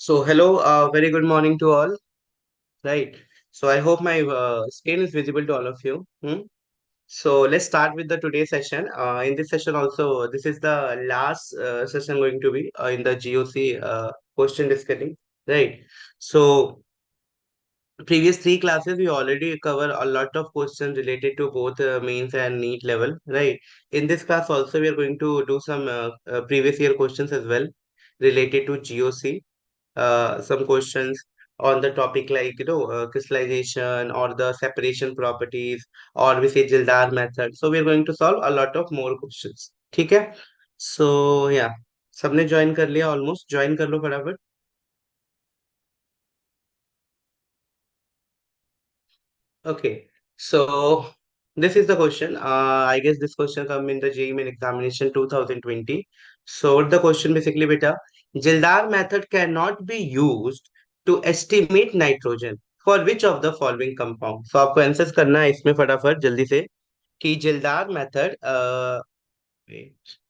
So hello, very good morning to all. Right. So I hope my screen is visible to all of you. So let's start with the today's session. In this session also, this is the last session going to be in the GOC question discussing. Right. So previous three classes we already cover a lot of questions related to both mains and NEET level. Right. In this class also we are going to do some previous year questions as well related to GOC, some questions on the topic like crystallization or the separation properties, or we say Jildar method. So we are going to solve a lot of more questions. ठीक है? So yeah, सबने join कर लिया, almost join कर लो फटाफट. Okay, so this is the question. I guess this question come in the JEE Main examination 2020. So the question basically, beta, Jildar method cannot be used to estimate nitrogen for which of the following compound. So आपको answers करना है इसमें फटाफट जल्दी से कि जिल्दार method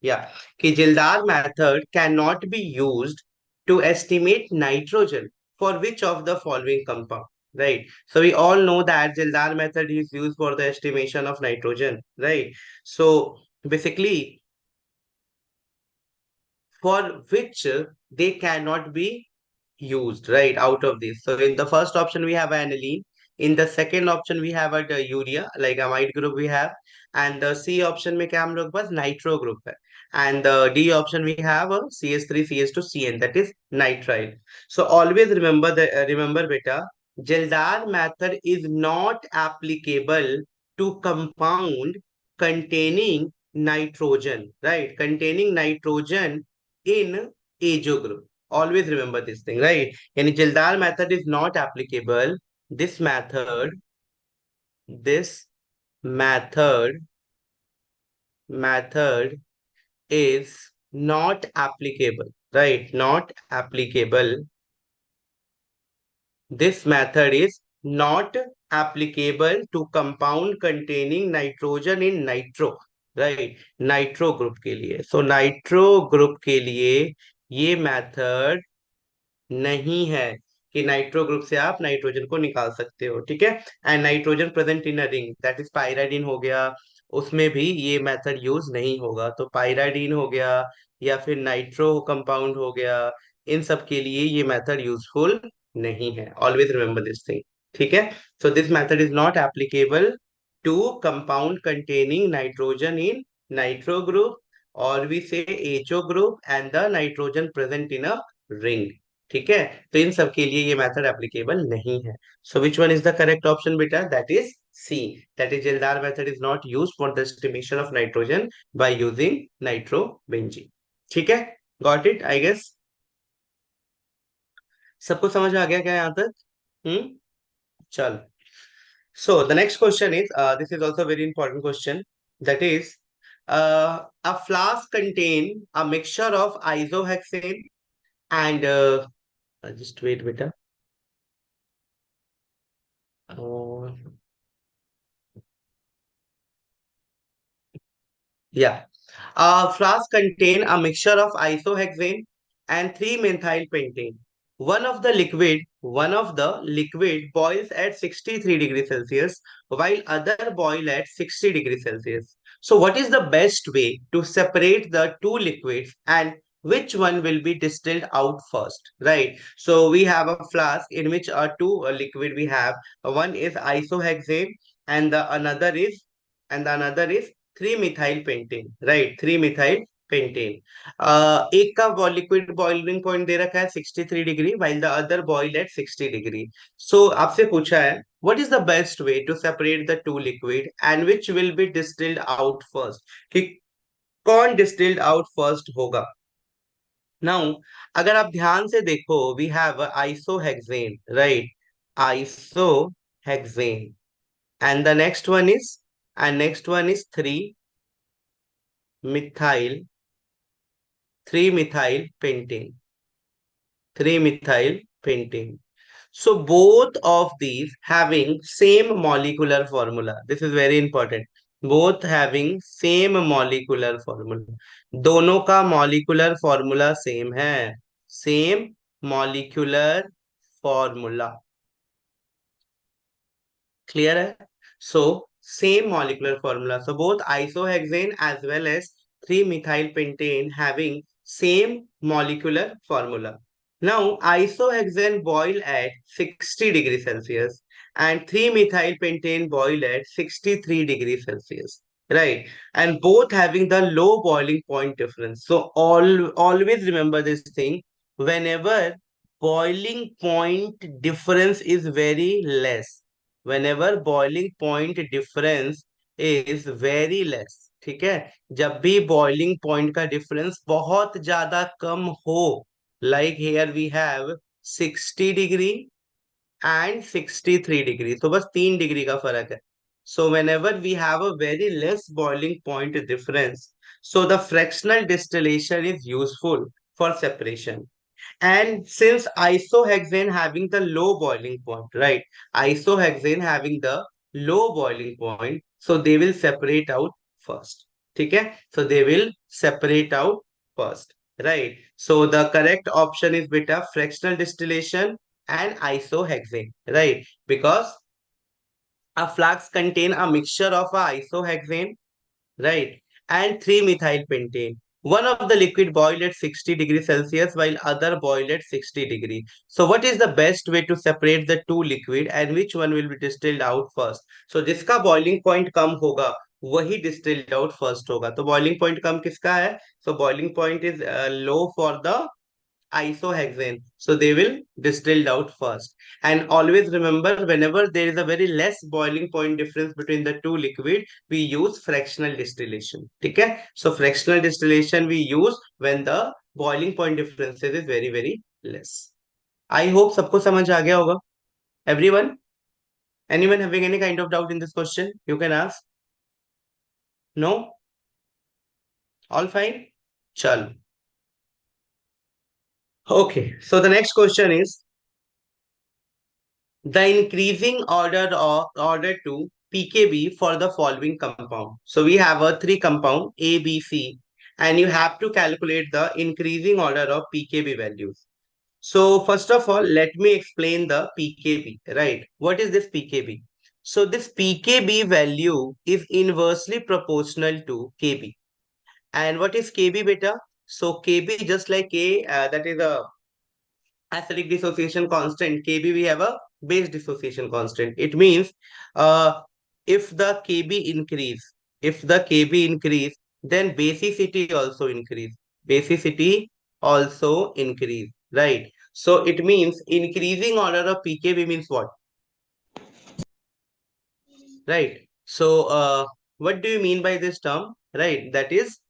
yeah कि जिल्दार method cannot be used to estimate nitrogen for which of the following compound, right? So we all know that Jildar method is used for the estimation of nitrogen, right? So basically for which they cannot be used, right? Out of this, so in the first option we have aniline, in the second option we have a urea like amide group we have, and the C option में क्या हम लोग पास nitro group है, and the D option we have a CH3 CH2 CN, that is nitrile. So always remember the remember beta, Jildar method is not applicable to compound containing nitrogen, right? Containing nitrogen in azo group. Always remember this thing, right? Yani Jildar method is not applicable. This method is not applicable, right? Not applicable. This method is not applicable to compound containing nitrogen in nitro, right? Nitro group के लिए. So nitro group के लिए ये method नहीं है कि nitro group से आप नाइट्रोजन को निकाल सकते हो, ठीक है? And nitrogen present in a ring, that is pyridine हो गया, उसमें भी ये मेथड यूज नहीं होगा. तो पायराइडिन हो गया या फिर नाइट्रो कंपाउंड हो गया, इन सब के लिए ये मेथड यूजफुल नहीं है. ऑलवेज रिमेंबर दिस थिंग, ठीक है? So this method is not applicable to compound containing nitrogen in nitro group, और we say HO group and the nitrogen present in a ring. ठीक है? तो इन सब के लिए ये मेथड एप्लीकेबल नहीं है. So which one is the correct option बेटा? That is C, that is Jildar method is not used for the estimation of nitrogen by using nitrobenzene. ठीक है? Got it I guess. सबको समझ आ गया क्या यहाँ तक? हम्म. चल. So the next question is, this is also a very important question. That is, a flask contain a mixture of isohexane and just wait, beta. Uh, yeah. Flask contain a mixture of isohexane and 3-methyl pentane. One of the liquid boils at 63 degrees Celsius, while other boil at 60 degrees Celsius. So what is the best way to separate the two liquids, and which one will be distilled out first, right? So we have a flask in which are two liquid we have. One is isohexane and the another is 3-methyl pentane, right? 3-methyl pentane. एक का liquid boiling point दे रखा है 63 degree, while the other boil at 60 degree. So आपसे पूछा है what is the best way to separate the two liquid and which will be distilled out first, कि कौन distilled out first होगा. Now अगर आप ध्यान से देखो, we have isohexane, right? Isohexane, and the next one is 3-methyl 3-methyl pentane. 3-methyl pentane. So both of these having same molecular formula. This is very important. Both having same molecular formula. दोनों का molecular formula same है. Same molecular formula. Clear है? So same molecular formula. So both isohexane as well as 3-methyl pentane having same molecular formula. Now isohexane boil at 60 degrees Celsius and 3-methyl pentane boil at 63 degrees Celsius. Right, and both having the low boiling point difference. So always remember this thing. Whenever boiling point difference is very less, whenever boiling point difference is very less, ठीक है, जब भी boiling point का difference बहुत ज्यादा कम हो, like here we have 60 degree and 63 degree, तो बस 3 डिग्री का फर्क है. So whenever we have a very less boiling point difference, so the fractional distillation is useful for separation. And since isohexane having the low boiling point, right? Isohexane having the low boiling point, so they will separate out first. Okay? So they will separate out first, right? So the correct option is beta fractional distillation and isohexane, right? Because a flask contain a mixture of a isohexane, right, and 3-methyl pentane. One of the liquid boiled at 60 degrees Celsius while other boiled at 60 degree. So what is the best way to separate the two liquid and which one will be distilled out first? So जिसका boiling point कम होगा वही distilled out first होगा. तो boiling point कम किसका है? So boiling point is low for the isohexane. So they will distilled out first. And always remember, whenever there is a very less boiling point difference between the two liquid, we use fractional distillation. Okay? So fractional distillation we use when the boiling point differences is very, very less. I hope सबको समझ आ गया होगा. Everyone? Anyone having any kind of doubt in this question? You can ask. No? All fine? Chal. Okay. So the next question is the increasing order to pKb for the following compound. So we have a three compound A, B, C, and you have to calculate the increasing order of pKb values. So first of all, let me explain the pKb, right? What is this pKb? So this pKb value is inversely proportional to Kb. And what is Kb beta? So Kb just like K, that is a acidic dissociation constant. Kb we have a base dissociation constant. It means uh, if the Kb increase, then basicity also increase. Basicity also increase, right? So it means increasing order of pKb means what? Right. So what do you mean by this term? Right. That is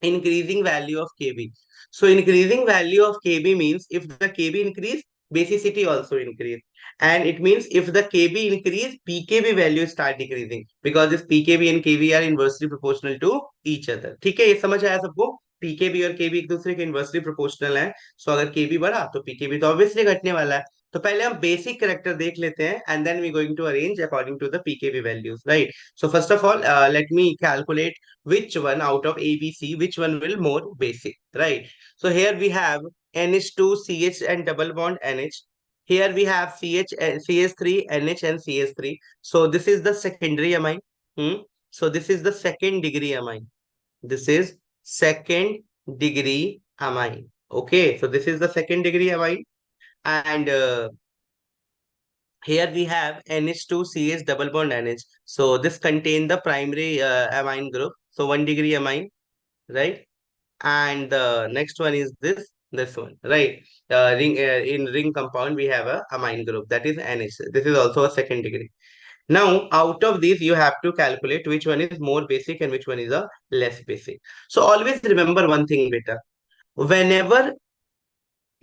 increasing value of Kb. So increasing value of Kb means if the Kb increase, basicity also increase. And it means if the Kb increase, pKb value start decreasing because this pKb and Kb are inversely proportional to each other. ठीक है, ये समझ आया सबको? pKb और Kb एक दूसरे के इन्वर्सली प्रोपोर्शनल है. सो अगर Kb बढ़ा तो pKb तो ऑब्वियसली घटने वाला है. तो पहले हम बेसिक करेक्टर देख लेते हैं and then we going to arrange according to the pKb values, right? So first of all let me calculate which one out of A, B, C, which one will more basic, right? So here we have NH2, CH and double bond NH. Here we have CH, CH3, NH and CH3. So this is the secondary amine. So this is the second degree amine. This is second degree amine. Okay, so this is the second degree amine. And here we have NH2CH double bond NH. So this contain the primary amine group. So 1 degree amine, right? And the next one is this one, right? In ring compound we have a amine group that is NH. This is also a second degree. Now out of these you have to calculate which one is more basic and which one is a less basic. So always remember one thing, beta. Whenever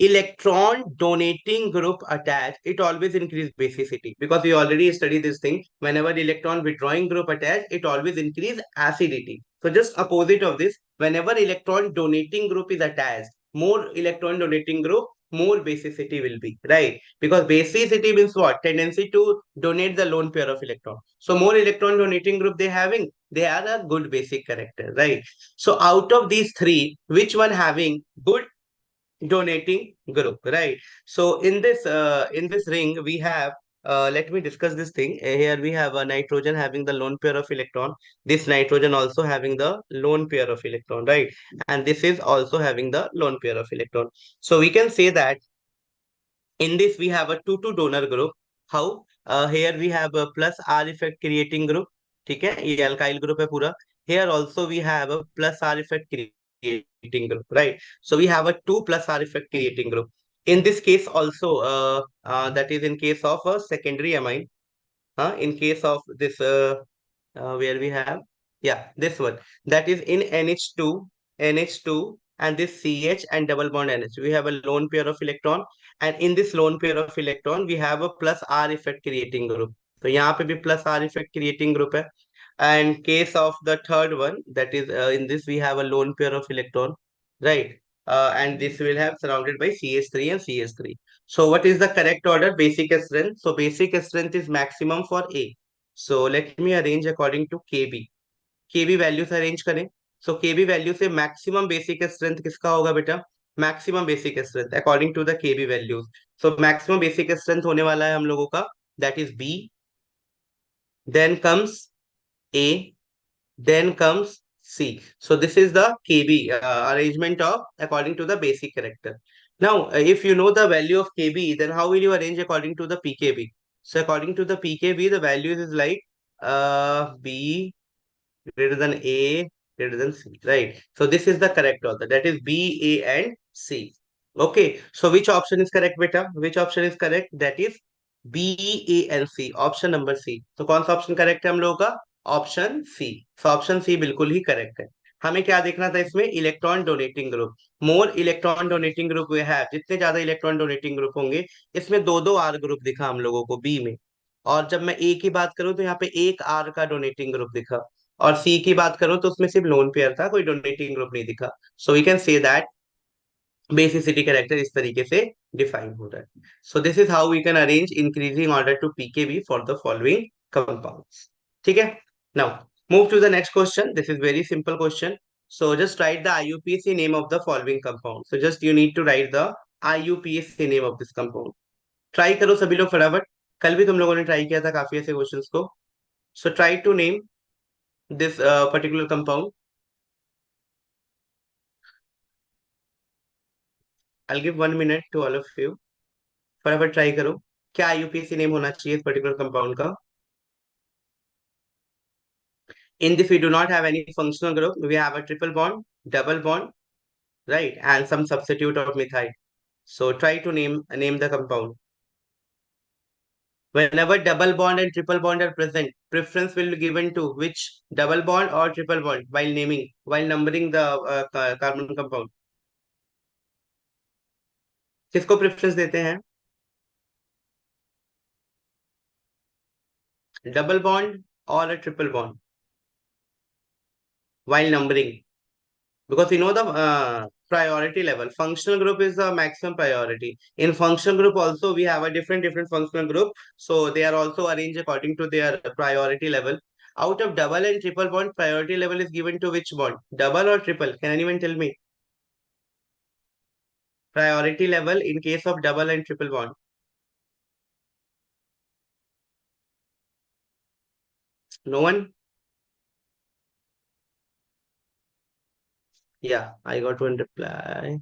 electron donating group attached, it always increase basicity because we already studied this thing. Whenever electron withdrawing group attached, it always increase acidity. So just opposite of this, whenever electron donating group is attached, more electron donating group, more basicity will be, right? Because basicity means what? Tendency to donate the lone pair of electron. So more electron donating group they are a good basic character, right? So out of these three, which one having good donating group, right? So in this ring we have, let me discuss this thing. Here we have a nitrogen having the lone pair of electron, this nitrogen also having the lone pair of electron, right? And this is also having the lone pair of electron. So we can say that in this we have a 2 donor group. How? Here we have a plus R effect creating group. ठीक है, ये alkyl group है पूरा. Here also we have a plus R effect creating group, right? So we have a 2 plus R effect creating group. In this case also, that is in case of a secondary amine. In case of this, where we have, yeah, this one, that is in NH2 and this CH and double bond NH, we have a lone pair of electron, and in this lone pair of electron we have a plus R effect creating group. तो यहाँ पे भी plus R effect creating group है. And case of the third one, that is, in this we have a lone pair of electron, right? And this will have surrounded by CH3 and CH3. So what is the correct order? Basic strength. So basic strength is maximum for A. So let me arrange according to KB. KB value से arrange करें. So KB value से maximum basic strength किसका होगा बेटा? Maximum basic strength according to the KB values. So maximum basic strength होने वाला है हम लोगों का, that is B, then comes A, then comes C. So this is the KB arrangement of according to the basic character. Now, if you know the value of KB, then how will you arrange according to the PKB? So according to the PKB, the values is like B greater than A greater than C, right? So this is the correct order. That is B, A, and C. Okay. So which option is correct, beta? Which option is correct? That is B, A, and C. Option number C. तो कौन सा option correct है हम लोगों का? Option C. So option C बिल्कुल ही correct है. हमें क्या देखना था इसमें? Electron donating group. More electron donating group वे है, जितने ज्यादा इलेक्ट्रॉन डोनेटिंग ग्रुप होंगे, इसमें दो दो आर ग्रुप दिखा हम लोगों को बी में. और जब मैं ए की बात करूं तो यहाँ पे एक आर का डोनेटिंग ग्रुप दिखा. और सी की बात करूं तो उसमें सिर्फ लोन पेयर था, कोई डोनेटिंग ग्रुप नहीं दिखा. So we can say that basicity character इस तरीके से डिफाइन हो रहा है. So this is how we can arrange increasing order to pKb for the following compounds. ठीक है. Now move to the next question. This is very simple question. So just write the IUPAC name of the following compound. So just you need to write the IUPAC name of this compound. Try करो सभी लोग फटाफट. कल भी तुम लोगों ने try किया था काफी ऐसे क्वेश्चंस को. So try to name this particular compound. I'll give 1 minute to all of you. फटाफट ट्राई करो. क्या IUPAC नेम होना चाहिए इस पर्टिकुलर कंपाउंड का? In this we do not have any functional group. We have a triple bond, double bond, right, and some substitute of methyl. So try to name the compound. Whenever double bond and triple bond are present, preference will be given to which double bond or triple bond while numbering the carbon compound. किसको preference देते हैं? Double bond और a triple bond while numbering, because you know the priority level. Functional group is the maximum priority. In functional group also we have a different functional group, so they are also arranged according to their priority level. Out of double and triple bond, priority level is given to which bond? Double or triple? Can anyone tell me? Priority level in case of double and triple bond. No one? Yeah, I got one reply.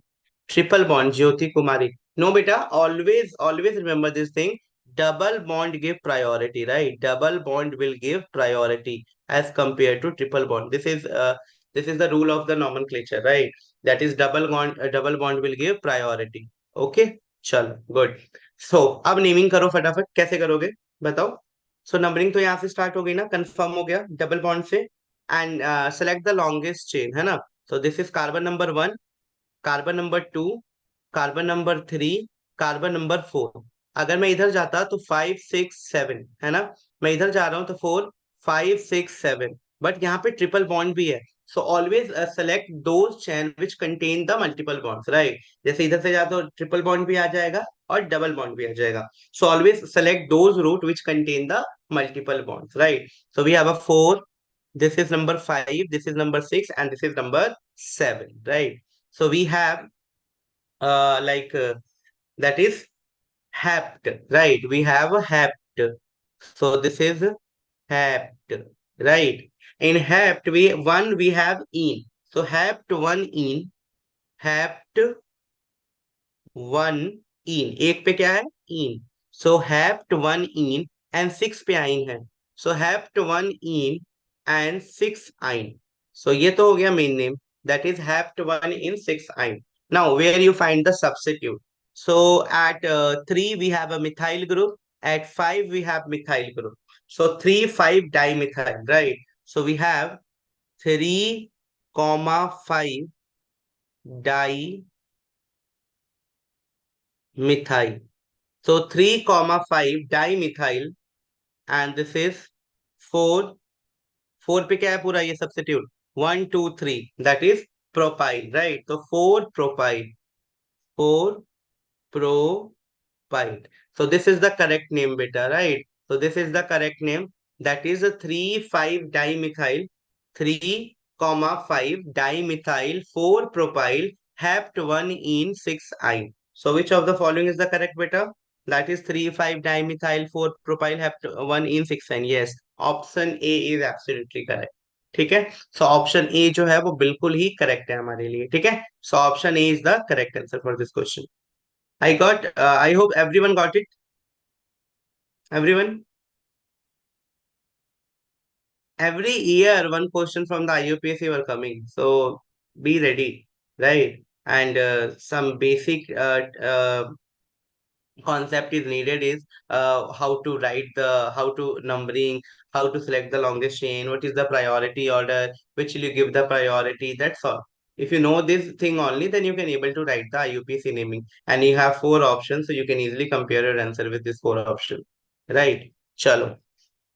Triple bond, Jyoti Kumari. No, beta, always remember this thing. Double bond give priority, right? Double bond will give priority as compared to triple bond. This is the rule of the nomenclature, right? That is double bond will give priority. Okay, चलो good. So अब naming करो फटाफट. कैसे करोगे बताओ? सो numbering तो यहाँ से स्टार्ट हो गई ना, कंफर्म हो गया डबल बॉन्ड से. And select the longest chain, है ना? सो this is carbon number 1, carbon number 2, carbon number 3, carbon number 4. अगर मैं इधर जाता तो 5 6 7, है ना? मैं इधर जा रहा हूँ तो 4 5 6 7. बट यहाँ पे ट्रिपल बॉन्ड भी है. सो always select those chain which contain the multiple bonds, right? जैसे इधर से जाता तो ट्रिपल बॉन्ड भी आ जाएगा और डबल बॉन्ड भी आ जाएगा. So always select those root which contain the multiple bonds, right? So we have a 4, this is number 5, this is number 6, and this is number 7, right? So we have like that is hapt, right? We have a hapt. So this is hapt, right? In hapt, we have in. So hapt one in, hapt one yne, एक पे क्या है, yne. So hept one yne and six पे yne है. So hept one yne and six yne. So ये तो हो गया main name, that is hept one yne six yne. Now where you find the substitute. So at 3 we have a methyl group, at 5 we have methyl group. So 3 5 dimethyl, right? So we have 3 comma 5 dimethyl. So 3 comma 5 dimethyl, and this is 4. 4 पे क्या है पूरा ये substitute, 1 2 3, that is propyl, right? So 4 propyl, 4 propyl. So this is the correct name beta, right? So this is the correct name, that is a 3 5 dimethyl, 3 comma 5 dimethyl 4 propyl hapt 1 in 6 ine. So which of the following is the correct beta? That is 3 5 dimethyl 4 propyl hapt 1 in 6 ine. Yes, option A is absolutely correct. ठीक है. सो option ए जो है वो बिल्कुल ही correct है हमारे लिए. ठीक है. सो option A is the correct answer for this question. I hope everyone got it. Everyone. Every year, one question from the IUPAC were coming. So be ready, right? And some basic concept is needed is how to numbering, how to select the longest chain, what is the priority order, which will you give the priority. That's all. If you know this thing only, then you can able to write the IUPAC naming, and you have four options, so you can easily compare your answer with this four option, right? Chalo.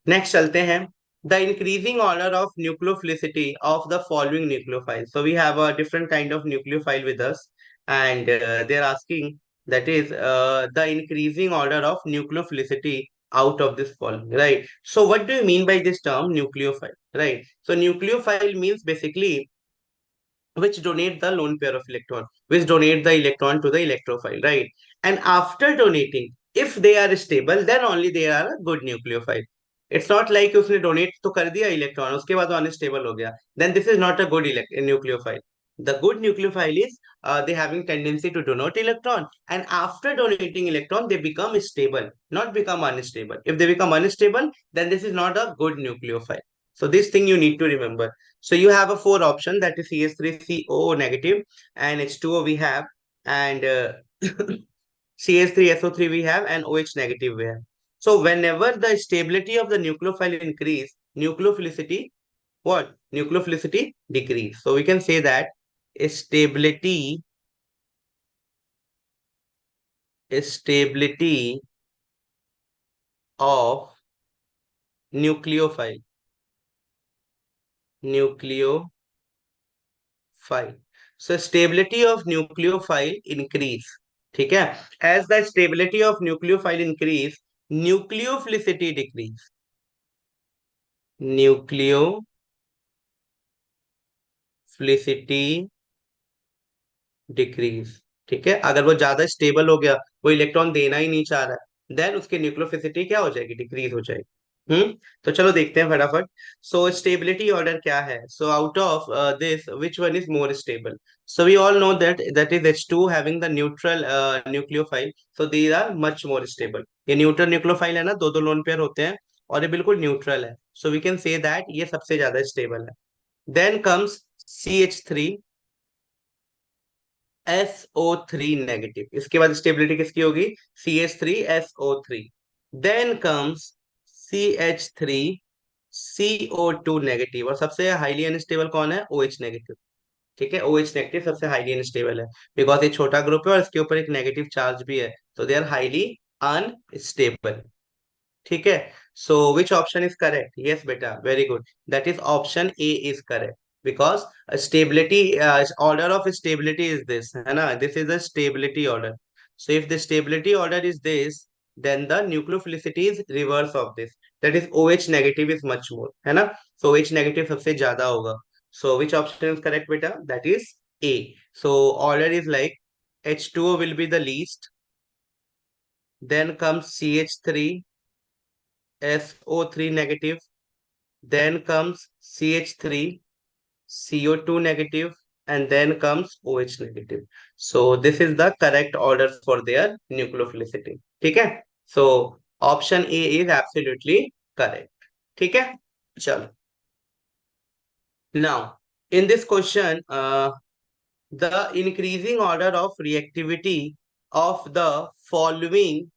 Next चलते हैं. The increasing order of nucleophilicity of the following nucleophile. So we have a different kind of nucleophile with us, and they are asking that is the increasing order of nucleophilicity out of this following, right? So what do you mean by this term nucleophile, right? So nucleophile means basically which donate the lone pair of electron, which donate the electron to the electrophile, right? And after donating, if they are stable, then only they are a good nucleophile. It's not like उसने donate तो कर दिया electron, उसके बाद unstable हो गया. Then this is not a good nucleophile. The good nucleophile is they having tendency to donate electron, and after donating electron, they become stable, not become unstable. If they become unstable, then this is not a good nucleophile. So this thing you need to remember. So you have a four option, that is CH3CO negative, and H2O we have, and CH3SO3 we have, and OH negative we have. So whenever the stability of the nucleophile increase, nucleophilicity, what? Nucleophilicity decrease. So we can say that stability stability of nucleophile nucleophile. So stability of nucleophile increase. ठीक है. As the stability of nucleophile increase, nucleophilicity decrease. Nucleophilicity decrease. ठीक है. अगर वो ज्यादा stable हो गया, वो इलेक्ट्रॉन देना ही नहीं चाह रहा, देन उसकी न्यूक्लियोफिसिटी क्या हो जाएगी, डिक्रीज हो जाएगी. तो चलो देखते हैं फटाफट. सो स्टेबिलिटी ऑर्डर क्या है. So out of this which one is more stable. So we all know that is H2 having the neutral nucleophile. So these are much more stable. ये न्यूट्रल न्यूक्लियोफाइल है ना, दो दो lone pair होते हैं, और ये बिल्कुल न्यूट्रल है. So we can say that ये सबसे ज्यादा स्टेबल है. Then comes CH3 SO3 negative. इसके बाद स्टेबिलिटी किसकी होगी, CH3SO3. Then comes CH3CO2 negative, और सबसे हाईली अनस्टेबल कौन है, OH नेगेटिव. ठीक है. OH नेगेटिव सबसे हाईली अनस्टेबल है, बिकॉज ये छोटा ग्रुप है और इसके ऊपर एक नेगेटिव चार्ज भी है, तो दे आर हाईली अनस्टेबल. ठीक है. So which option is correct. Yes बेटा, very good. That is option A is correct, because stability order of stability is this, है ना, this is the stability order. So if the stability order is this, then the nucleophilicity is reverse of this, that is OH negative is much more, है ना. so OH negative सबसे ज्यादा होगा. so which option is correct beta, that is A. so order is like H2O will be the least. Then comes CH3, SO3 negative. Then comes CH3, CO2 negative, and then comes OH negative. So this is the correct order for their nucleophilicity. ठीक है? So option A is absolutely correct. ठीक है? चलो. Now in this question, the increasing order of reactivity of the following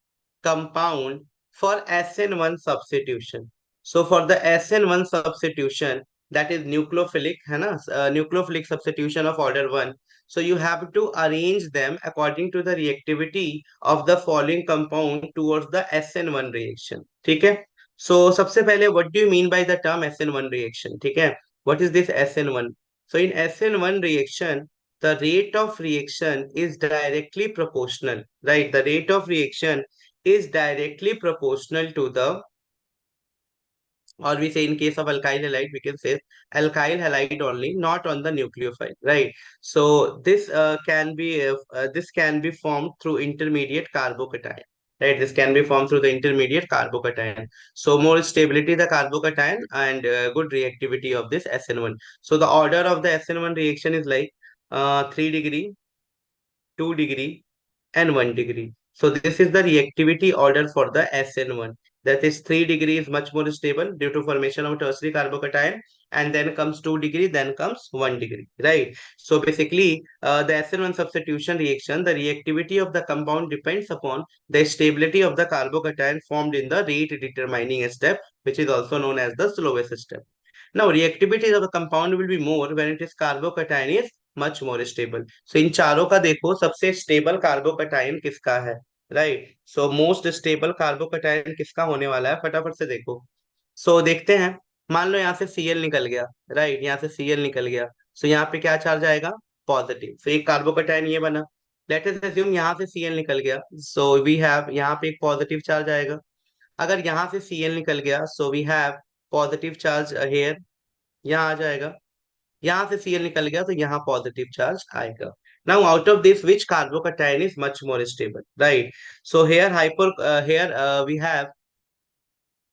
compound for SN1 substitution. So for the SN1 substitution, that is nucleophilic, है ना? Nucleophilic substitution of order 1. So you have to arrange them according to the reactivity of the following compound towards the SN1 reaction. ठीक है? So सबसे पहले what do you mean by the term SN1 reaction? ठीक है? What is this SN1? So in SN1 reaction, the rate of reaction is directly proportional, right? The rate of reaction is directly proportional to the, or we say in case of alkyl halide, we can say alkyl halide only, not on the nucleophile, right? So this can be formed through intermediate carbocation, right? This can be formed through the intermediate carbocation. So more stability the carbocation and good reactivity of this SN1. So the order of the SN1 reaction is like 3 degree, 2 degree, and 1 degree. So this is the reactivity order for the SN1. That is 3 degree is much more stable due to formation of tertiary carbocation, and then comes 2 degree, then comes 1 degree, right? So basically, the SN1 substitution reaction, the reactivity of the compound depends upon the stability of the carbocation formed in the rate determining step, which is also known as the slowest step. Now, reactivity of the compound will be more when it is carbocation is much more stable. So इन चारों का देखो सबसे stable carbocation किसका है, right? So most stable carbocation किसका होने वाला है, फटाफट से देखो. सो देखते हैं. मान लो यहाँ से Cl निकल गया, राइट? यहाँ से Cl निकल गया. सो यहाँ पे क्या चार्ज आएगा? पॉजिटिव. सो एक कार्बोकटायन ये बना. लेट अस अज्यूम यहाँ से Cl निकल गया, सो वी हैव यहाँ पे एक पॉजिटिव चार्ज आएगा. अगर यहाँ से Cl निकल गया, so we have positive charge here, यहाँ आ जाएगा. यहाँ से Cl निकल गया तो यहाँ पॉजिटिव चार्ज आएगा. Now out of this, which carbocation is much more stable, right? So here we have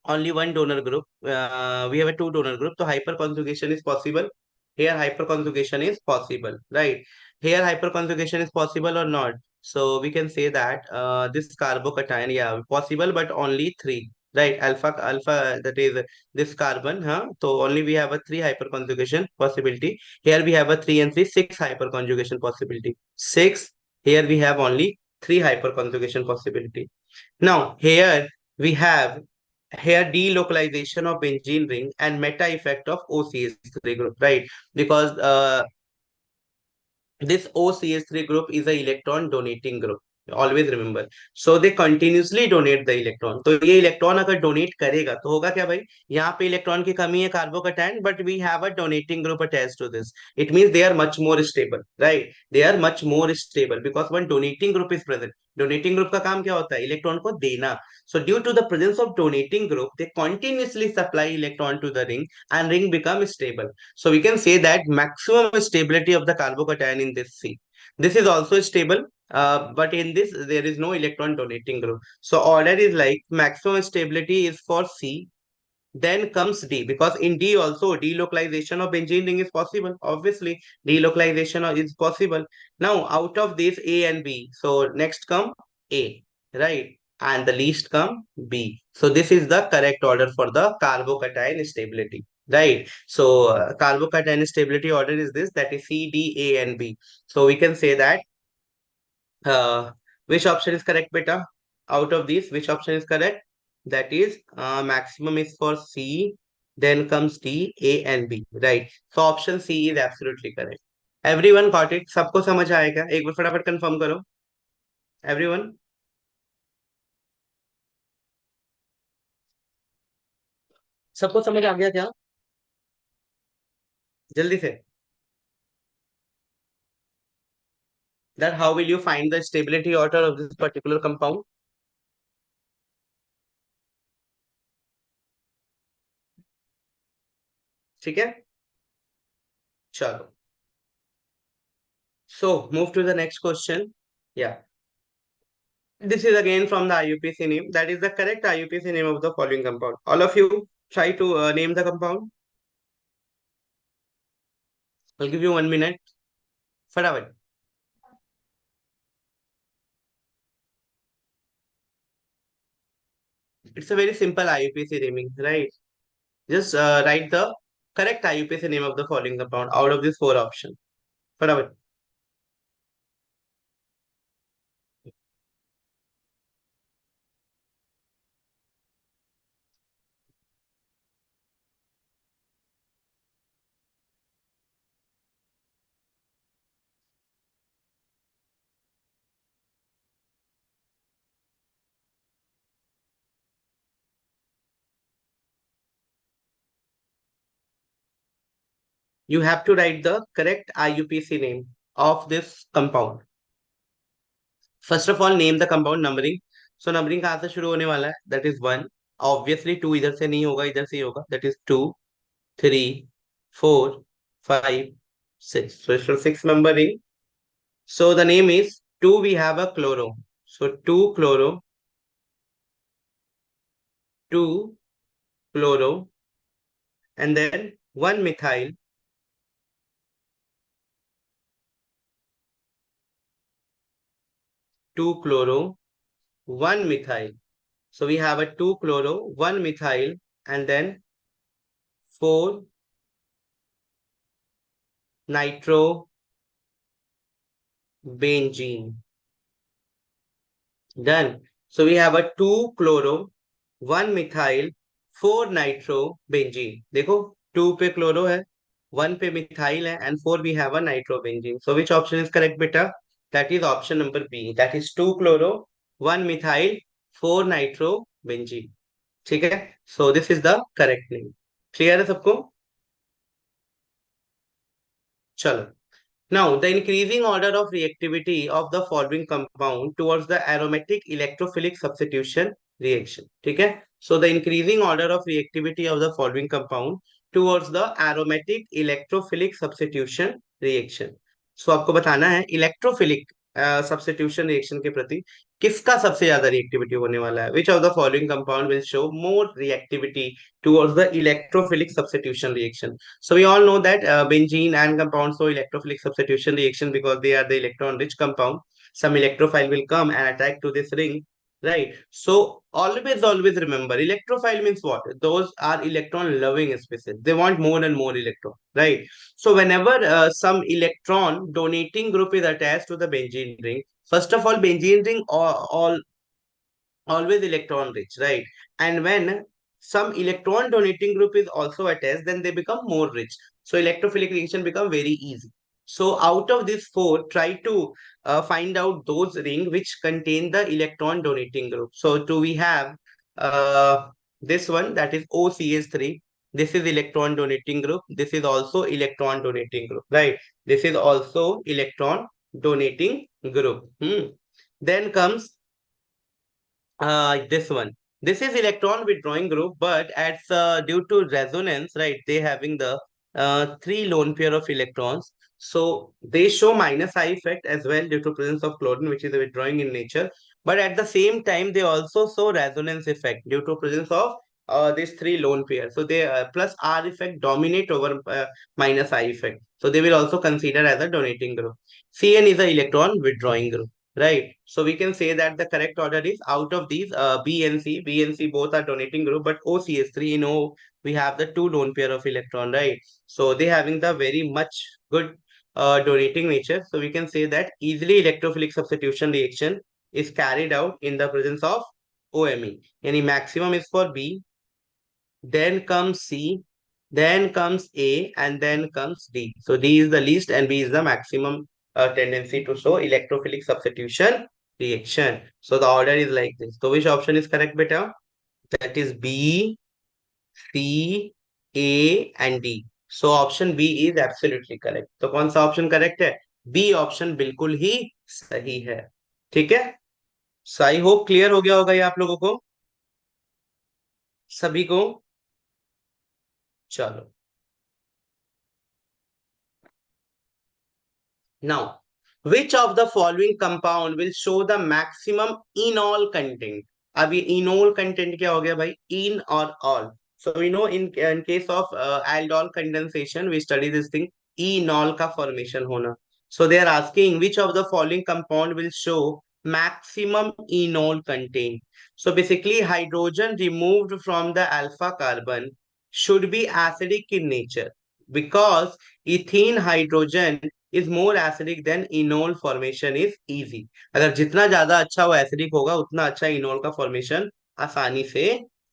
only one donor group. We have a two donor group. So hyperconjugation is possible. Here hyperconjugation is possible, right? Here hyperconjugation is possible or not? So we can say that this carbocation, yeah, possible, but only three, right? Alpha, that is this carbon, huh? So only we have a three hyperconjugation possibility. Here we have a three and three, six hyperconjugation possibility. Six. Here we have only three hyperconjugation possibility. Now here we have here delocalization of benzene ring and meta effect of OCH3 group, right? Because this OCH3 group is a electron donating group. Always remember. So they continuously donate the electron. तो ये electron अगर donate करेगा तो होगा क्या भाई? यहाँ पे इलेक्ट्रॉन की कमी है carbocation, but we have a donating group attached to this. It means they are much more stable, right? They are much more stable because one donating group is present. Donating group का काम क्या होता है? Electron को देना. So due to the presence of donating group, they continuously supply electron to the ring and ring become stable. So we can say that maximum stability of the carbocation in this C. This is also stable, but in this there is no electron donating group. So order is like maximum stability is for C, then comes D, because in D also delocalization of benzene ring is possible. Obviously, delocalization is possible. Now, out of this A and B, so next come A, right? And the least come B. So this is the correct order for the carbocation stability, right? So carbocation stability order is this, that is C, D, A, and B. So we can say that which option is correct, beta? Out of these, which option is correct? That is, maximum is for C, then comes D, A, and B, right? So option C is absolutely correct. Everyone got it? सबको समझ आएगा? एक बार फटाफट confirm करो. Everyone? सबको समझ आ गया क्या? जल्दी से. That how will you find the stability order of this particular compound? ठीक है? चलो. So move to the next question. Yeah. This is again from the IUPAC name. That is the correct IUPAC name of the following compound. All of you try to name the compound. I'll give you 1 minute. Farabat. It's a very simple IUPAC naming, right? Just write the correct IUPAC name of the following compound out of these four options. Farabat. You have to write the correct IUPAC name of this compound. First of all, name the compound numbering. So numbering कहाँ से शुरू होने वाला है? That is 1. Obviously 2 इधर से नहीं होगा, इधर से ही होगा. That is 2, 3, 4, 5, 6. So it's for 6 numbering. So the name is 2, we have a chloro. So 2 chloro, 2 chloro, and then 1 methyl, 2 chloro, 1 methyl. So we have a 2 chloro, 1 methyl, and then 4 nitrobenzene. Done. So we have a 2 chloro, 1 methyl, 4 nitrobenzene. देखो 2 पे chloro है, 1 पे methyl है, and 4 we have a nitrobenzene. So which option is correct, beta? That is option number B. That is 2 chloro, 1 methyl, 4 nitrobenzene. ठीक है? So this is the correct name. Clear है सबको? चलो. Now, the increasing order of reactivity of the following compound towards the aromatic electrophilic substitution reaction. ठीक है? So, the increasing order of reactivity of the following compound towards the aromatic electrophilic substitution reaction. So, आपको बताना है electrophilic substitution reaction के प्रति किसका सबसे ज्यादा reactivity होने वाला है? Which of the following compound will show more reactivity towards the electrophilic substitution reaction? So we all know that benzene and compounds show electrophilic substitution reaction because they are the electron-rich compound. Some electrophile will come and attack to this ring, right? So always remember, electrophile means what? Those are electron-loving species. They want more and more electron, right? So whenever some electron donating group is attached to the benzene ring, first of all, benzene ring all always electron rich, right? And when some electron donating group is also attached, then they become more rich. So electrophilic reaction become very easy. So out of these four, try to find out those ring which contain the electron donating group. So do we have uh, this one, that is OCH3. This is electron donating group. This is also electron donating group, right? This is also electron donating group. Then comes this one. This is electron withdrawing group, but as due to resonance, right? They having the three lone pair of electrons, so they show minus I effect as well due to presence of chlorine, which is a withdrawing in nature. But at the same time, they also show resonance effect due to presence of these three lone pairs. So they plus R effect dominate over minus I effect. So they will also consider as a donating group. Cn is a electron withdrawing group. Right. So we can say that the correct order is out of these B and C. B and C both are donating group, but OCS3, we have the two lone pair of electron, right? So they having the very much good donating nature. So we can say that easily electrophilic substitution reaction is carried out in the presence of OMe. Any maximum is for B, then comes C, then comes A, and then comes D. So D is the least and B is the maximum tendency to show electrophilic substitution reaction. So the order is like this. So which option is correct, beta? That is B, C, A, and D. So option B is absolutely correct. तो कौन सा option correct है? B option बिल्कुल ही सही है. ठीक है. सो I hope clear हो गया होगा ये आप लोगों को, सभी को. चलो. Now, Which of the following compound will show the maximum enol content? अब ये enol content क्या हो गया भाई? In or all. So we know in case of aldol condensation, we study this thing enol का formation होना. So they are asking which of the following compound will show maximum enol content. So basically, hydrogen removed from the alpha carbon should be acidic in nature because ethene hydrogen is more acidic than enol formation is easy. अगर जितना ज्यादा अच्छा वो acidic होगा उतना अच्छा enol का formation आसानी से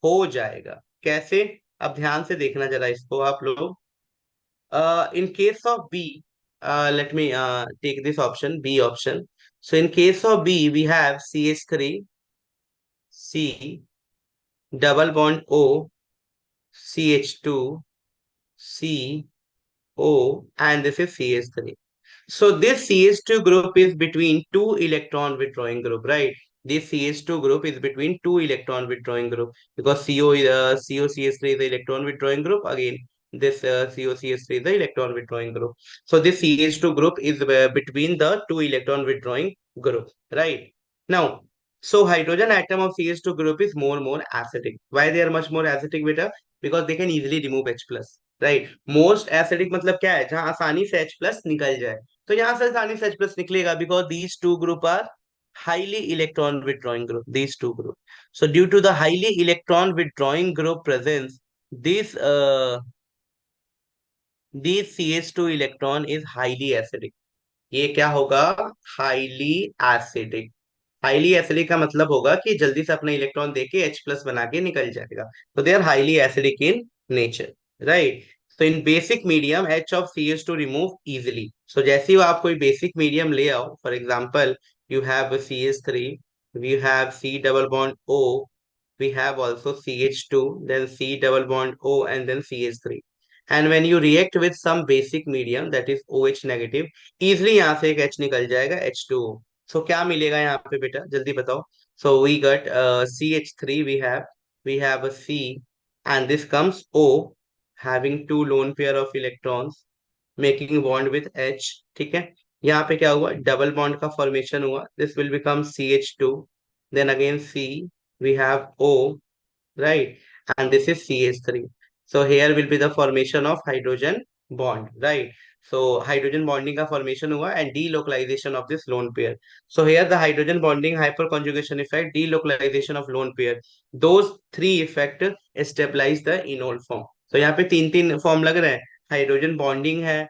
हो जाएगा. कैसे? अब ध्यान से देखना जरा इसको आप लोग. In case of B, let me take this option, B option. So in case of B, we have CH3, C, double bond O, CH2, C, O, and this is CH3. So this CH2 group is between two electron withdrawing group, right? This CH2 group is between two electron withdrawing group because COCH3 is the electron withdrawing group. Again, this COCH3 is the electron withdrawing group. So this CH2 group is between the two electron withdrawing group, right? Now, so hydrogen atom of CH2 group is more acidic. Why they are much more acidic, beta? Because they can easily remove H plus, right? Most acidic मतलब क्या है? जहाँ आसानी से H plus निकल जाए. तो यहाँ से आसानी से H plus निकलेगा because these two group are highly electron withdrawing group. These two group. So due to the highly electron withdrawing group presence, this CH2 electron is highly acidic. ये क्या होगा? Highly acidic. हाईली एसिडिक का मतलब होगा कि जल्दी से अपना इलेक्ट्रॉन देके H प्लस बना के निकल जाएगा. तो they are highly acidic in nature, right? तो in basic medium H of CH2 remove easily. So जैसे ही आप कोई बेसिक मीडियम ले आओ, for example you have CH3, we have C double bond O, we have also CH2, then C double bond O, and then CH3. And when you react with some basic medium that is OH negative, easily यहाँ से एक H निकल जाएगा H2O. So क्या मिलेगा यहाँ पे बेटा? जल्दी बताओ. So we got CH3, we have a C, and this comes O, having two lone pair of electrons, making bond with H. ठीक है. यहाँ पे क्या हुआ? डबल बॉन्ड का फॉर्मेशन हुआ. This will become CH2, then again C, we have O, right? And this is CH3. So here will be the formation of hydrogen bond, right? So hydrogen bonding का formation हुआ and delocalization of this lone pair. So here the hydrogen bonding, hyperconjugation effect, delocalization of lone pair. Those three effect stabilize the enol form. So यहाँ पे तीन तीन form लग रहे हैं. Hydrogen bonding है,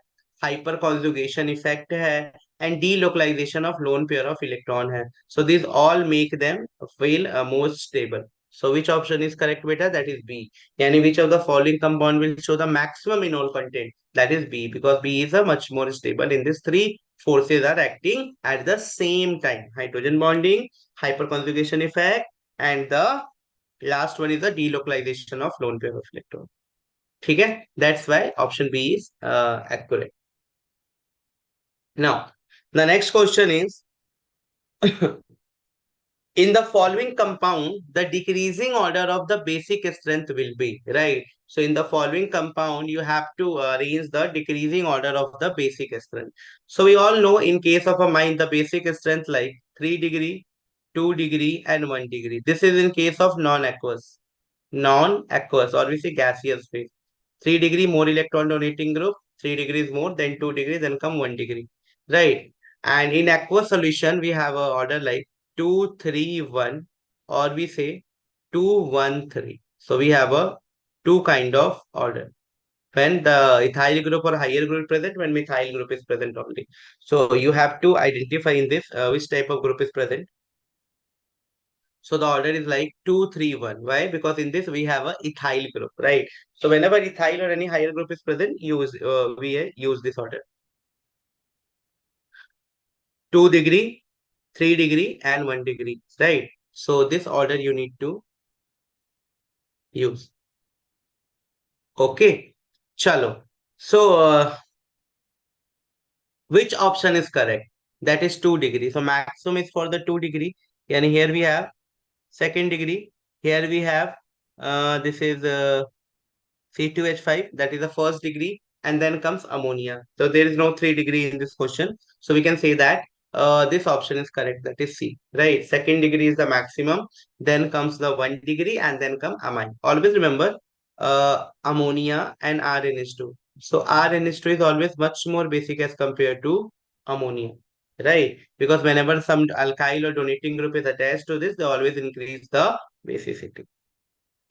हाइपर कॉन्जुगेशन इफेक्ट है, and delocalization of lone pair of electron है. So these all make them feel more stable. So which option is correct, beta? That is B. Yani which of the following compound will show the maximum enol content? That is B, because B is a much more stable. In this, three forces are acting at the same time: hydrogen bonding, hyperconjugation effect, and the last one is the delocalization of lone pair of electron. Okay, that's why option B is accurate. Now, the next question is in the following compound, the decreasing order of the basic strength will be, right? So in the following compound, you have to arrange the decreasing order of the basic strength. So we all know in case of a mine, the basic strength like 3 degree, 2 degree, and 1 degree. This is in case of non-aqueous. Non-aqueous, or we say gaseous phase. 3 degree more electron donating group, 3 degrees more, then 2 degrees, then come 1 degree, right? And in aqueous solution, we have a order like 2, 3, 1, or we say 2, 1, 3. So we have a two kind of order. When the ethyl group or higher group present, when methyl group is present only. So you have to identify in this which type of group is present. So the order is like 2, 3, 1. Why? Because in this we have a ethyl group, right? So whenever ethyl or any higher group is present, we use this order. 2 degree, 3 degree, and 1 degree, right? So this order you need to use. Okay. Chalo. So which option is correct? That is 2 degree. So maximum is for the 2 degree. And here we have second degree. Here we have this is C2H5, that is the first degree, and then comes ammonia. So there is no 3 degree in this question. So we can say that this option is correct. That is C. Right. Second degree is the maximum. Then comes the 1 degree, and then come amine. Always remember ammonia and RNH2. So RNH2 is always much more basic as compared to ammonia. Right. Because whenever some alkyl or donating group is attached to this, they always increase the basicity.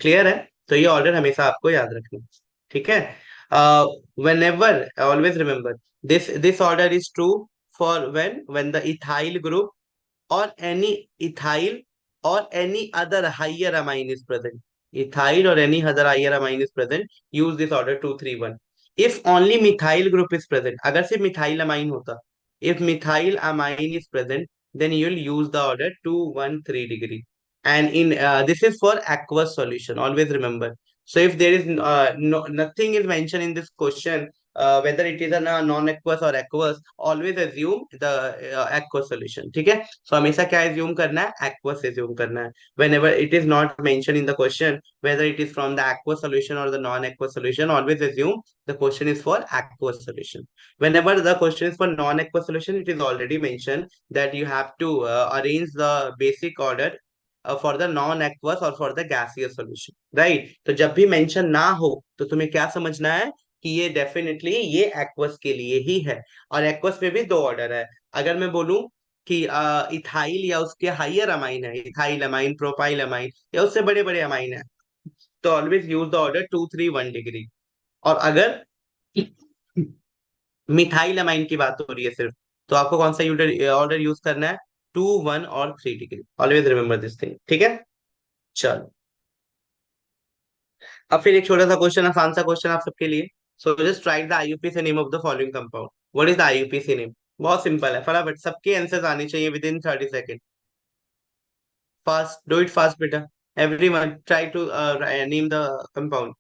Clear है? तो ये order हमेशा आपको याद रखना है, ठीक है? Whenever, always remember, this order is true for when the ethyl group or any ethyl or any other higher amine is present. Ethyl or any other higher amine is present, use this order 231. If only methyl group is present, अगर सिर्फ methyl amine होता, if methyl amine is present, then you will use the order 213 degree. And in this is for aqueous solution. Always remember. So if there is nothing is mentioned in this question, whether it is a non-aqueous or aqueous, always assume the aqueous solution. ठीक है? So हमेशा क्या assume करना है? Aqueous assume करना है. Whenever it is not mentioned in the question, whether it is from the aqueous solution or the non-aqueous solution, always assume the question is for aqueous solution. Whenever the question is for non-aqueous solution, it is already mentioned that you have to arrange the basic order for the non-aqueous or for the gaseous solution, right? तो जब भी mention ना हो तो तुम्हें क्या समझना है कि ये डेफिनेटली ये एक्वस के लिए ही है। और एक्वस में भी दो ऑर्डर है। अगर मैं बोलूं कि इथाइल या उसके हाइयर अमाइन है, इथाइल अमाइन, प्रोपाइल अमाइन या उससे बड़े बड़े अमाइन है, तो always use the order 231 degree. और अगर मिथाइल अमाइन की बात हो रही है सिर्फ, तो आपको कौन सा ऑर्डर यूज करना है? 2, 1 और 3 degree. Always remember this thing, ठीक है? चलो, अब फिर एक छोटा सा क्वेश्चन, आसान सा क्वेश्चन आप सबके लिए। So just write the IUPAC name of the following compound. What is the IUPAC name? बहुत सिंपल है, फटाफट सबके आंसर्स आने चाहिए within 30 second. Fast, do it fast बेटा। Everyone try to name the compound.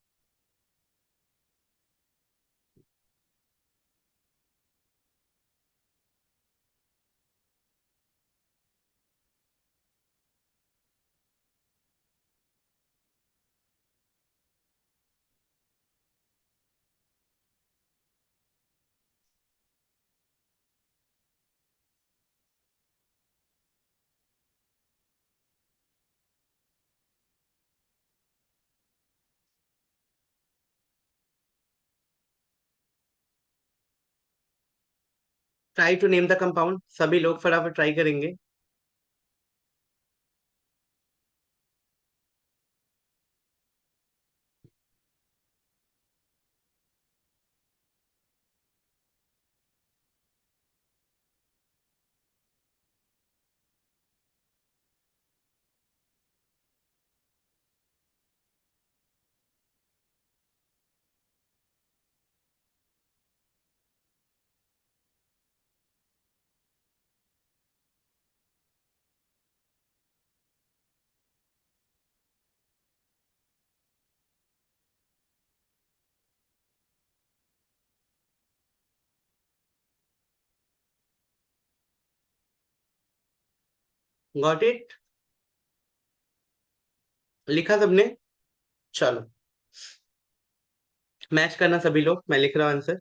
Try to name the compound, सभी लोग फटाफट ट्राई करेंगे। Got it? लिखा सबने? चलो, मैच करना सभी लोग, मैं लिख रहा हूँ answer.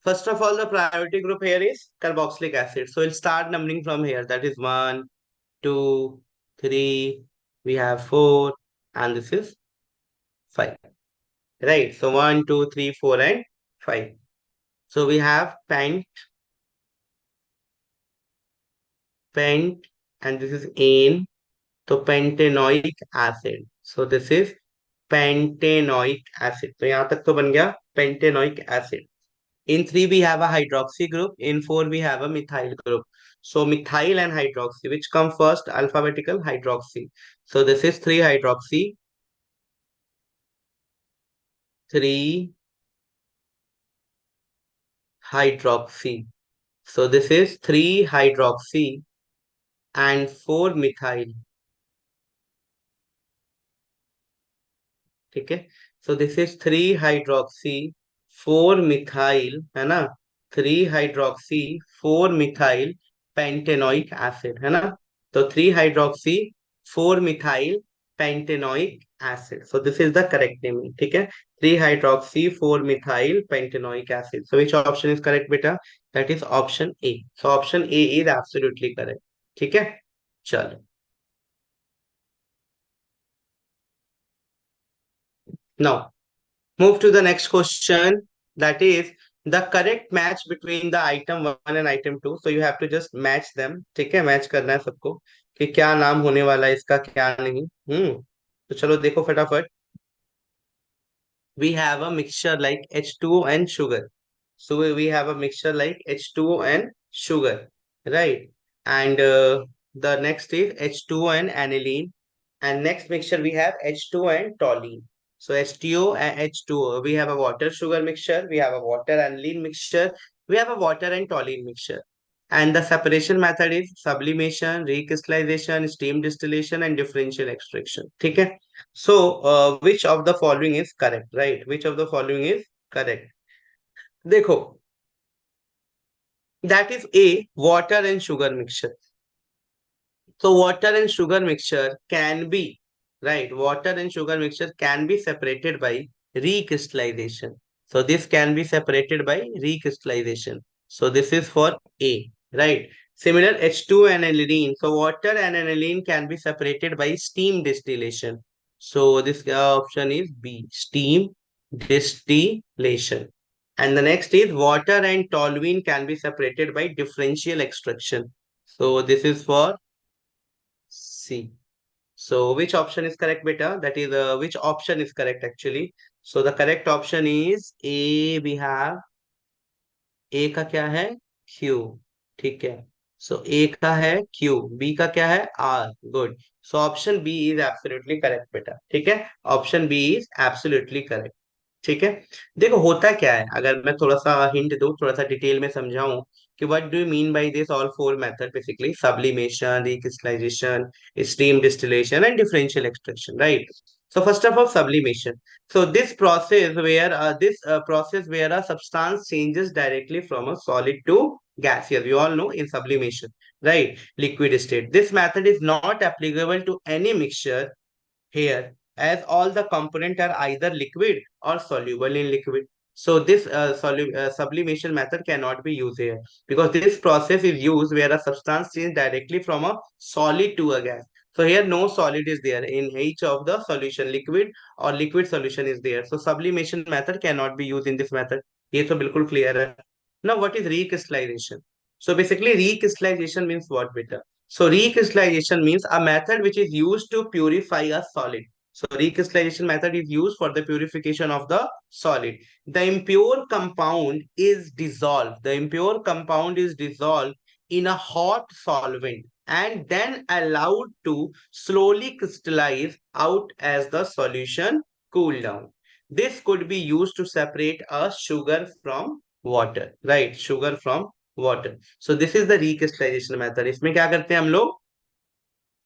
First of all, the priority group here is carboxylic acid. So we'll start numbering from here. That is 1, 2, 3, we have 4, and this is 5. Right. So 1, 2, 3, 4, and 5. So we have pent, and this is ane. So pentanoic acid. So this is pentanoic acid. तो यहाँ तक तो बन गया pentanoic acid. In 3, we have a hydroxy group. In 4, we have a methyl group. So methyl and hydroxy, which come first? Alphabetical hydroxy. So this is 3 hydroxy, 3 hydroxy. So this is 3 hydroxy and 4 methyl. ठीक है? So this is 3 hydroxy, 4 methyl, है ना? 3 hydroxy, 4 methyl pentanoic acid, है ना? तो 3 hydroxy, 4 methyl pentanoic acid. So this is the correct name. ठीक है, 3 hydroxy 4 methyl pentanoic acid. So which option is correct बेटा? That is option A. So option A is absolutely correct. ठीक है, चलो. Now, move to the next question. That is the correct match between the item 1 and item 2. So you have to just match them. ठीक है, match करना है सबको कि क्या नाम होने वाला है इसका, क्या नहीं. तो चलो देखो फटाफट. We have a mixture like H2O and sugar. So we have a mixture like H2O and sugar, right? And the next is H2O and aniline. And next mixture we have H2O and toluene. So H2O and H2O. We have a water sugar mixture. We have a water aniline mixture. We have a water and toluene mixture. And the separation method is sublimation, recrystallization, steam distillation, and differential extraction. ठीक है? So, which of the following is correct, right? Which of the following is correct? देखो, that is A, water and sugar mixture. So water and sugar mixture can be, right? Water and sugar mixture can be separated by recrystallization. So this can be separated by recrystallization. So this is for A, right? Similar H2 and aniline. So water and aniline can be separated by steam distillation. So this option is B, steam distillation. And the next is water and toluene can be separated by differential extraction. So this is for C. So which option is correct, beta? That is which option is correct actually? So the correct option is A. We have A का क्या है? Q. ठीक है. So A का है Q, B का क्या है? R. Good. So option B is absolutely correct, बेटा. ठीक है. Option B is absolutely correct. ठीक है. देखो होता क्या है, अगर मैं थोड़ा सा हिंट दूं, थोड़ा सा डिटेल में समझाऊं कि what do you mean by this all four method. Basically sublimation, recrystallisation, steam distillation and differential extraction, right? So first of all, sublimation. So this process where a substance changes directly from a solid to gaseous. You all know in sublimation, right? Liquid state. This method is not applicable to any mixture here, as all the components are either liquid or soluble in liquid. So this sublimation method cannot be used here, because this process is used where a substance changes directly from a solid to a gas. So here no solid is there in each of the solution, liquid or liquid solution is there. So sublimation method cannot be used in this method. ये तो बिल्कुल clear है. Now what is recrystallization? So basically recrystallization means what, beta? So recrystallization means a method which is used to purify a solid. So recrystallization method is used for the purification of the solid. The impure compound is dissolved. The impure compound is dissolved in a hot solvent and then allowed to slowly crystallize out as the solution cool down. This could be used to separate a sugar from water, right? Sugar from water. So this is the recrystallization method. इसमें क्या करते हैं हम लोग?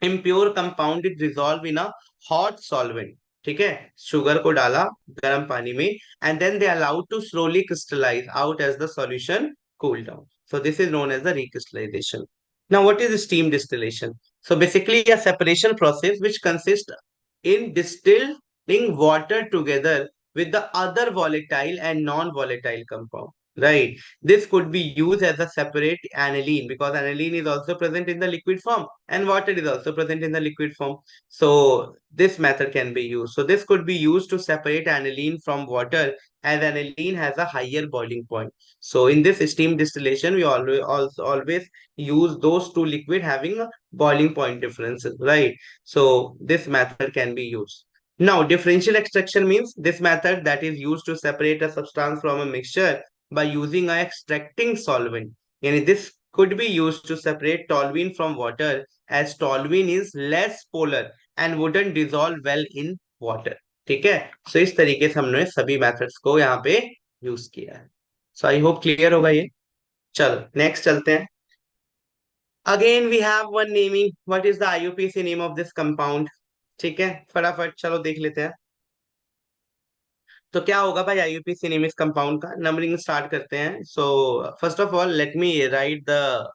Impure compound is dissolve in a hot solvent. ठीक है, sugar को डाला गर्म पानी में and then they allowed to slowly crystallize out as the solution cool down. So this is known as the recrystallization. Now what is steam distillation? So basically a separation process which consists in distilling water together with the other volatile and non-volatile compound. Right. This could be used as a separate aniline, because aniline is also present in the liquid form and water is also present in the liquid form. So this method can be used. So this could be used to separate aniline from water, as aniline has a higher boiling point. So in this steam distillation, we always use those two liquid having a boiling point differences, right? So this method can be used. Now, differential extraction means this method that is used to separate a substance from a mixture by using a extracting solvent. And this could be used to separate toluene from water, as toluene is less polar and wouldn't dissolve well in water. ठीक है, सो इस तरीके से हमने सभी methods को यहाँ पे यूज किया है. सो आई होप क्लियर होगा ये. चलो नेक्स्ट चलते हैं. Again we have one naming. What is the IUPAC name of this compound? ठीक है, फटाफट चलो देख लेते हैं. तो क्या होगा भाई आईयूपीएसी नेम इस कंपाउंड का? नंबरिंग स्टार्ट करते हैं. सो first of all let me right the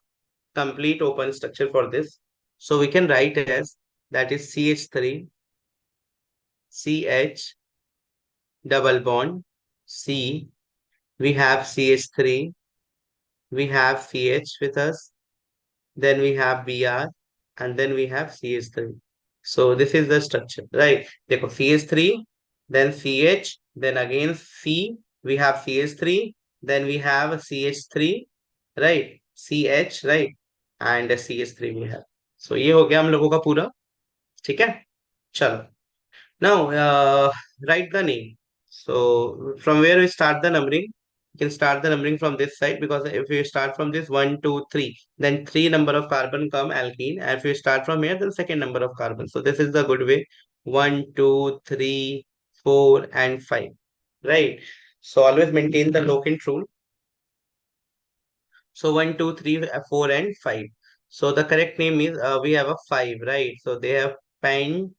complete open structure for this. So we can write as, that is CH3, CH double bond C. We have CH3. We have CH with us. Then we have Br, and then we have CH3. So this is the structure, right? देखो CH3, then CH, then again C, we have CH3, then we have CH3, right? CH, right? And CH3 we have. So ये हो गया हम लोगों का पूरा, ठीक है? चलो. Now, write the name. So, from where we start the numbering? You can start the numbering from this side, because if you start from this 1, 2, 3, then three number of carbon come alkene. And if you start from here, then second number of carbon. So, this is the good way. 1, 2, 3, 4, and 5. Right? So, always maintain the locant rule. So, 1, 2, 3, 4, and 5. So, the correct name is, we have a 5, right? So, they have pen,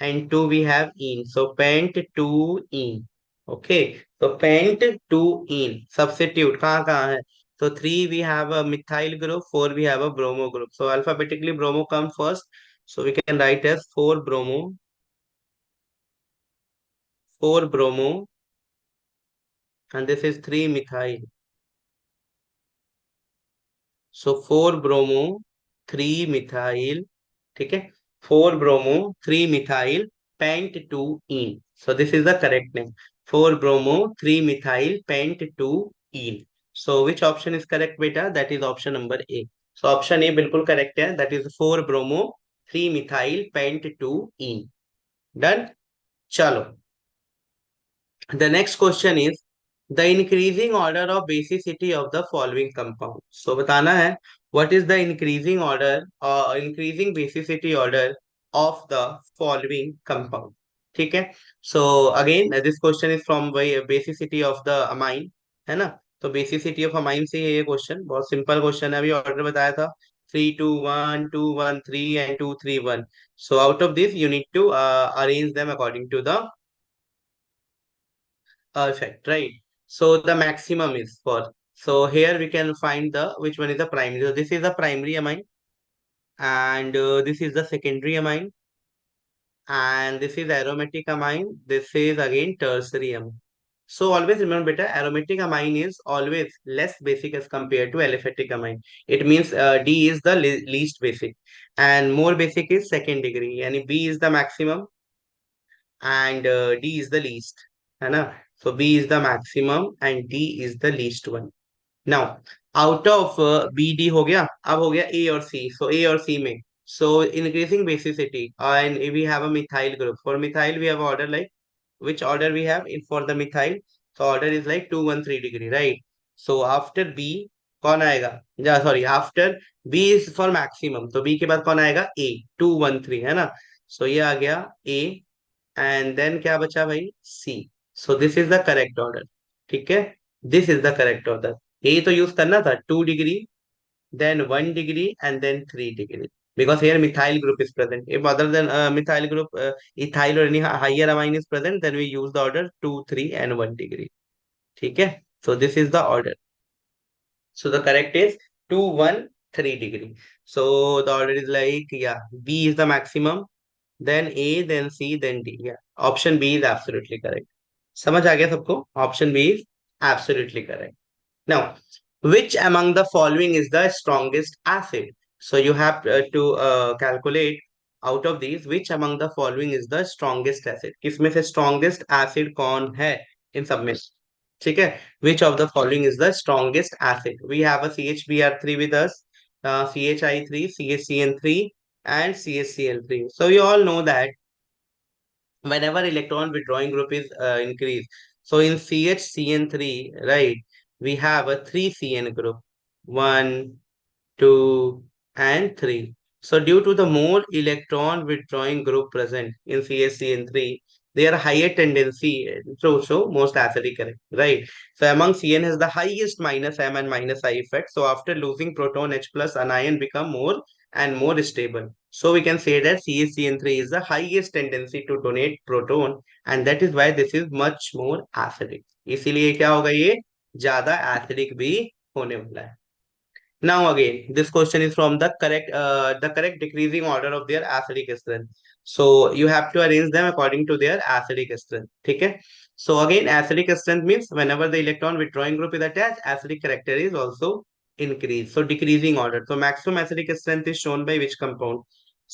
and 2 we have in. So pent 2 in. Okay. So pent 2 in. Substitute. कहाँ है? So 3 we have a methyl group, 4 we have a bromo group. So alphabetically bromo comes first. So we can write as 4 bromo, 4 bromo, and this is 3 methyl. So 4 bromo, 3 methyl. ठीक है. 4 bromo, 3 methyl, pent 2 ene. So this is the correct name. 4 bromo, 3 methyl, pent 2 ene. So which option is correct, beta? That is option number A. So option A बिल्कुल correct है. That is 4 bromo, 3 methyl, pent 2 ene. Done. चलो. The next question is the increasing order of basicity of the following compound. So बताना है what is the increasing order or increasing basicity order of the following compound. ठीक है. So again this question is from basicity of the amine, है ना. तो basicity of amine से है ये question. बहुत simple question है. अभी order बताया था 3 2 1 2 1 3 and 2 3 1. So out of this you need to arrange them according to the effect, right? So the maximum is for. So here we can find the which one is the primary. So this is the primary amine, and this is the secondary amine, and this is aromatic amine. This is again tertiary amine. So always remember, beta, aromatic amine is always less basic as compared to aliphatic amine. It means D is the least basic, and more basic is second degree, and B is the maximum, and D is the least. है ना? So B is the maximum and D is the least one. Now, out of BD हो गया, अब हो गया A और C. So A और C में. So increasing basicity, and we have a methyl group. For methyl, we have order like which order we have in for the methyl. So order is like 213 degree, right? So after B, कौन आएगा? या sorry, after B is for maximum. तो B के बाद कौन आएगा? A 213 है ना? So ये आ गया A, एंड देन क्या बचा भाई? C. So this is the correct order. ठीक है. This is the correct order. यही तो यूज करना था. 2 degree, then 1 degree, and then 3 degree. Because here methyl group is present. If other than methyl group, ethyl or any higher amine is present, then we use the order 2, 3, and 1 degree. ठीक है. So this is the order. So the correct is 2, 1, 3 degree. So the order is like, yeah, B is the maximum, then A, then C, then D. Yeah. Option B is absolutely correct. समझ आ गया सबको? Option B is absolutely correct. Now, which among the following is the strongest acid? So you have to calculate out of these which among the following is the strongest acid. किसमें से strongest acid कौन है इन सब में? ठीक है. Which of the following is the strongest acid? We have a CHBr3 with us, CHI3, CHCN3, and CHCl3. So you all know that whenever electron withdrawing group is increased. So in CHCN3, right, we have a 3CN group, 1, 2, and 3. So due to the more electron withdrawing group present in CHCN3, they are higher tendency to show most acidic, correct, right? So among CN has the highest minus M and minus I effect. So after losing proton, H plus anion become more and more stable. So we can say that CHCN3 is the highest tendency to donate proton, and that is why this is much more acidic. इसीलिए क्या होगा ये ज्यादा acidic भी होने वाला है. Now again, this question is from the correct decreasing order of their acidic strength. So you have to arrange them according to their acidic strength, ठीक है. So again acidic strength means whenever the electron withdrawing group is attached, acidic character is also increased. So decreasing order. So maximum acidic strength is shown by which compound?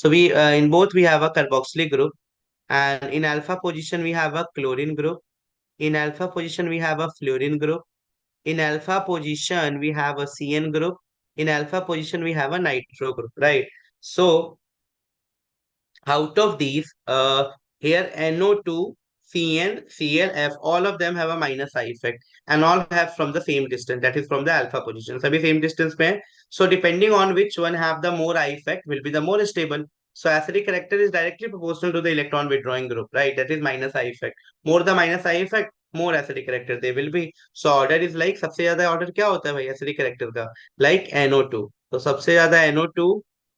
So we in both we have a carboxylic group, and in alpha position we have a chlorine group. In alpha position we have a fluorine group. In alpha position we have a CN group. In alpha position we have a nitro group, right? So out of these, here NO2, CN, ClF, all of them have a minus I effect, and all have from the same distance, that is from the alpha position. सभी same distance पे हैं. So depending on which one have the more I effect will be the more stable. So acidic character is directly proportional to the electron withdrawing group, right? That is minus I effect. More the minus I effect, more acidic character they will be. So order is like सबसे ज्यादा order क्या होता है भाई acidic character का? Like NO2. तो सबसे ज्यादा NO2,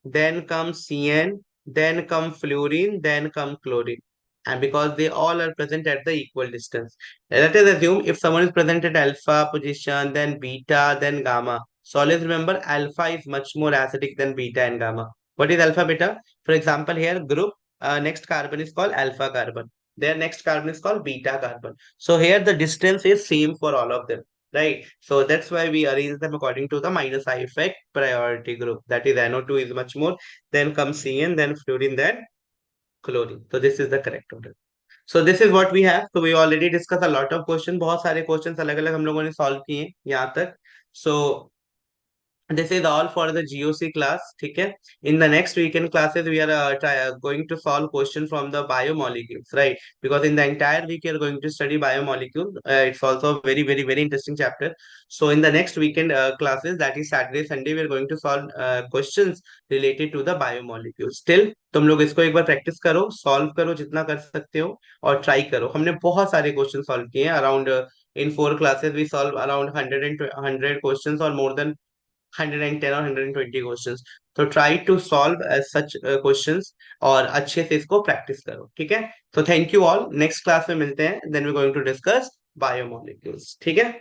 then comes CN, then come fluorine, then come chlorine. And because they all are present at the equal distance. Let us assume if someone is present at alpha position, then beta, then gamma. So always remember alpha is much more acidic than beta and gamma. What is alpha beta? For example, here group next carbon is called alpha carbon. Their next carbon is called beta carbon. So here the distance is same for all of them. Right. So that's why we arrange them according to the minus I effect priority group. That is NO2 is much more, then comes CN, then fluorine, then chlorine. So this is the correct order. So this is what we have. So we already discussed a lot of questions. बहुत सारे questions अलग अलग हम लोगों ने solve किए हैं यहाँ तक. So this is all for the GOC class, ठीक है. In the next weekend classes we are going to solve question from the biomolecules, right? Because in the entire week we are going to study biomolecule. It's also a very interesting chapter. So in the next weekend classes, that is Saturday Sunday, we are going to solve questions related to the biomolecules. Still तुम लोग इसको एक बार practice करो, solve करो जितना कर सकते हो, और ट्राई करो. हमने बहुत सारे क्वेश्चन सॉल्व किए हैं. Around in 4 classes we solve around 100 questions or more than 110 or 120 questions. तो try to solve as such questions, और अच्छे से इसको प्रैक्टिस करो, ठीक है. तो thank you all. Next class में मिलते हैं. Then we going to discuss biomolecules, ठीक है.